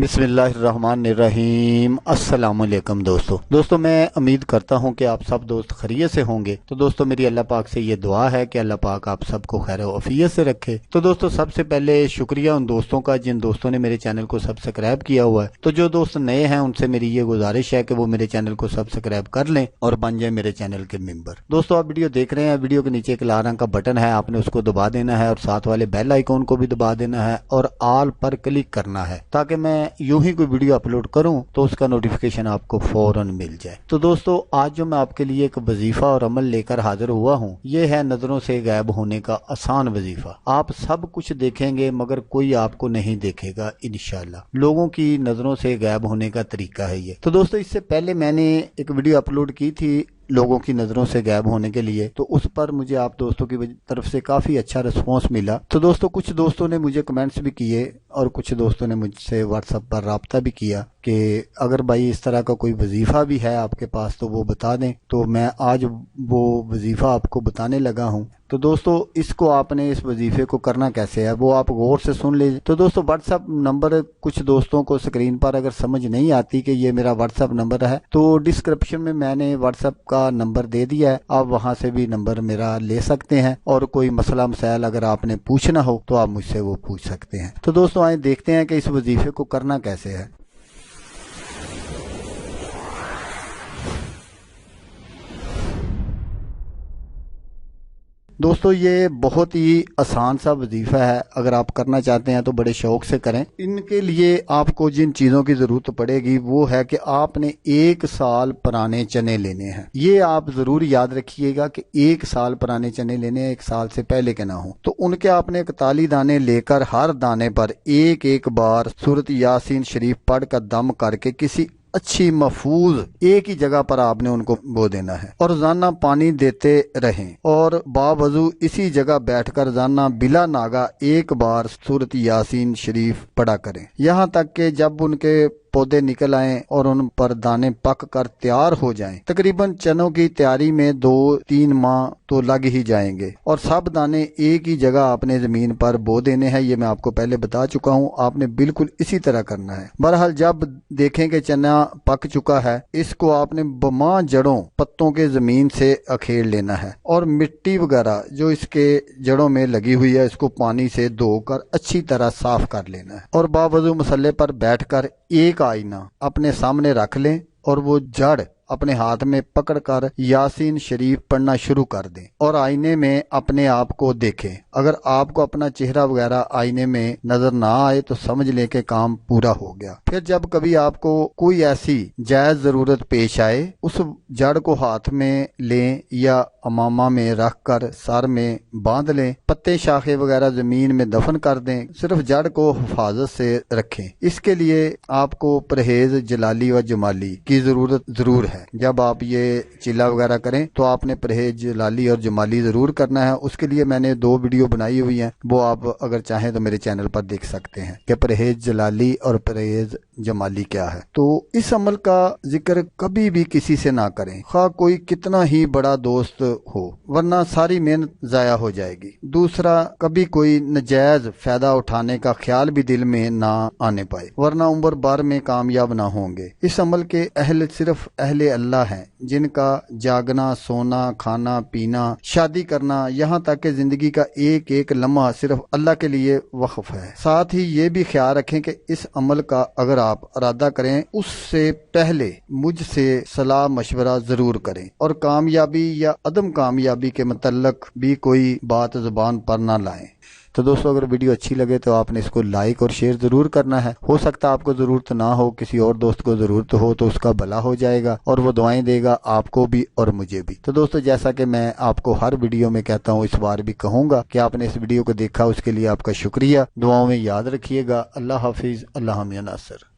बिस्मिल्लाहिर्रहमानिर्रहीम। अस्सलाम वालेकुम दोस्तों मैं उम्मीद करता हूं कि आप सब दोस्त खैरियत से होंगे। तो दोस्तों मेरी अल्लाह पाक से ये दुआ है कि अल्लाह पाक आप सबको खैर वफियत से रखे। तो दोस्तों सबसे पहले शुक्रिया उन दोस्तों का जिन दोस्तों ने मेरे चैनल को सब्सक्राइब किया हुआ है। तो जो दोस्त नए हैं उनसे मेरी ये गुजारिश है कि वो मेरे चैनल को सब्सक्राइब कर लें और बन जाए मेरे चैनल के मेंबर। दोस्तों आप वीडियो देख रहे हैं, वीडियो के नीचे एक लाल रंग का बटन है, आपने उसको दबा देना है और साथ वाले बेल आइकॉन को भी दबा देना है और ऑल पर क्लिक करना है ताकि मैं यूं ही कोई वीडियो अपलोड करूं तो उसका नोटिफिकेशन आपको फौरन मिल जाए। तो दोस्तों आज जो मैं आपके लिए एक वजीफा और अमल लेकर हाजिर हुआ हूं, ये है नजरों से गायब होने का आसान वजीफा। आप सब कुछ देखेंगे मगर कोई आपको नहीं देखेगा इंशाल्लाह। लोगों की नजरों से गायब होने का तरीका है ये। तो दोस्तों इससे पहले मैंने एक वीडियो अपलोड की थी लोगों की नजरों से गायब होने के लिए, तो उस पर मुझे आप दोस्तों की तरफ से काफी अच्छा रिस्पांस मिला। तो दोस्तों कुछ दोस्तों ने मुझे कमेंट्स भी किए और कुछ दोस्तों ने मुझसे व्हाट्सएप पर राब्ता भी किया कि अगर भाई इस तरह का कोई वजीफा भी है आपके पास तो वो बता दें। तो मैं आज वो वजीफा आपको बताने लगा हूं। तो दोस्तों इसको आपने इस वजीफे को करना कैसे है वो आप गौर से सुन लीजिए। तो दोस्तों व्हाट्सएप नंबर कुछ दोस्तों को स्क्रीन पर अगर समझ नहीं आती कि ये मेरा व्हाट्सएप नंबर है तो डिस्क्रिप्शन में मैंने व्हाट्सएप का नंबर दे दिया है, आप वहां से भी नंबर मेरा ले सकते हैं और कोई मसला मसाइल अगर आपने पूछना हो तो आप मुझसे वो पूछ सकते हैं। तो दोस्तों आए देखते हैं कि इस वजीफे को करना कैसे है। दोस्तों ये बहुत ही आसान सा वजीफा है, अगर आप करना चाहते हैं तो बड़े शौक से करें। इनके लिए आपको जिन चीजों की जरूरत पड़ेगी वो है कि आपने 1 साल पुराने चने लेने हैं। ये आप जरूर याद रखिएगा कि 1 साल पुराने चने लेने हैं, 1 साल से पहले के ना हो। तो उनके आपने 41 दाने लेकर हर दाने पर एक एक बार सूरत यासीन शरीफ पढ़ कर दम करके किसी अच्छी महफूज एक ही जगह पर आपने उनको बो देना है और रोजाना पानी देते रहें और बावजू इसी जगह बैठकर रोजाना बिला नागा एक बार सूरत यासीन शरीफ पढ़ा करें, यहाँ तक कि जब उनके पौधे निकल आएं और उन पर दाने पक कर तैयार हो जाएं। तकरीबन चनों की तैयारी में 2-3 माह तो लग ही जाएंगे और सब दाने एक ही जगह आपने जमीन पर बो देने हैं। ये मैं आपको पहले बता चुका हूँ, आपने बिल्कुल इसी तरह करना है। बहरहाल जब देखें कि चना पक चुका है, इसको आपने बमा जड़ों पत्तों के जमीन से अखेड़ लेना है और मिट्टी वगैरह जो इसके जड़ों में लगी हुई है इसको पानी से धोकर अच्छी तरह साफ कर लेना है और बावजू मसले पर बैठकर एक आईना अपने सामने रख लें और वो जड़ अपने हाथ में पकड़कर यासीन शरीफ पढ़ना शुरू कर दें और आईने में अपने आप को देखें। अगर आपको अपना चेहरा वगैरह आईने में नजर ना आए तो समझ लें कि काम पूरा हो गया। फिर जब कभी आपको कोई ऐसी जायज जरूरत पेश आए, उस जड़ को हाथ में लें या अमामा में रख कर सर में बांध लें, पत्ते शाखे वगैरह जमीन में दफन कर दें, सिर्फ जड़ को हिफाजत से रखें। इसके लिए आपको परहेज जलाली व जमाली की जरूरत जरूर है। जब आप ये चिल्ला वगैरह करें तो आपने परहेज जलाली और जमाली जरूर करना है। उसके लिए मैंने 2 वीडियो बनाई हुई हैं, वो आप अगर चाहें तो मेरे चैनल पर देख सकते हैं कि परहेज जलाली और परहेज जमाली क्या है। तो इस अमल का जिक्र कभी भी किसी से ना करें, खा कोई कितना ही बड़ा दोस्त हो, वरना सारी मेहनत जाया हो जाएगी। दूसरा, कभी कोई नजायज फायदा उठाने का ख्याल भी दिल में ना आने पाए, वरना उम्र भर में कामयाब ना होंगे। इस अमल के अहल सिर्फ अहले अल्लाह हैं, जिनका जागना, सोना, खाना, पीना, शादी करना, यहाँ तक कि जिंदगी का एक एक लम्हा सिर्फ अल्लाह के लिए वक्फ है। साथ ही ये भी ख्याल रखें कि इस अमल का अगर आप इरादा करें उससे पहले मुझसे सलाह मशवरा जरूर करें और कामयाबी या अदम कामयाबी के मतलब भी कोई बात जुबान पर ना लाएं। तो दोस्तों अगर वीडियो अच्छी लगे तो आपने इसको लाइक और शेयर जरूर करना है। हो सकता है आपको जरूरत ना हो, किसी और दोस्त को जरूरत हो तो उसका भला हो जाएगा और वो दुआएं देगा आपको भी और मुझे भी। तो दोस्तों जैसा कि मैं आपको हर वीडियो में कहता हूँ, इस बार भी कहूंगा कि आपने इस वीडियो को देखा, उसके लिए आपका शुक्रिया। दुआओं में याद रखिएगा। अल्लाह हाफिज। अल्लाह मियां नासिर।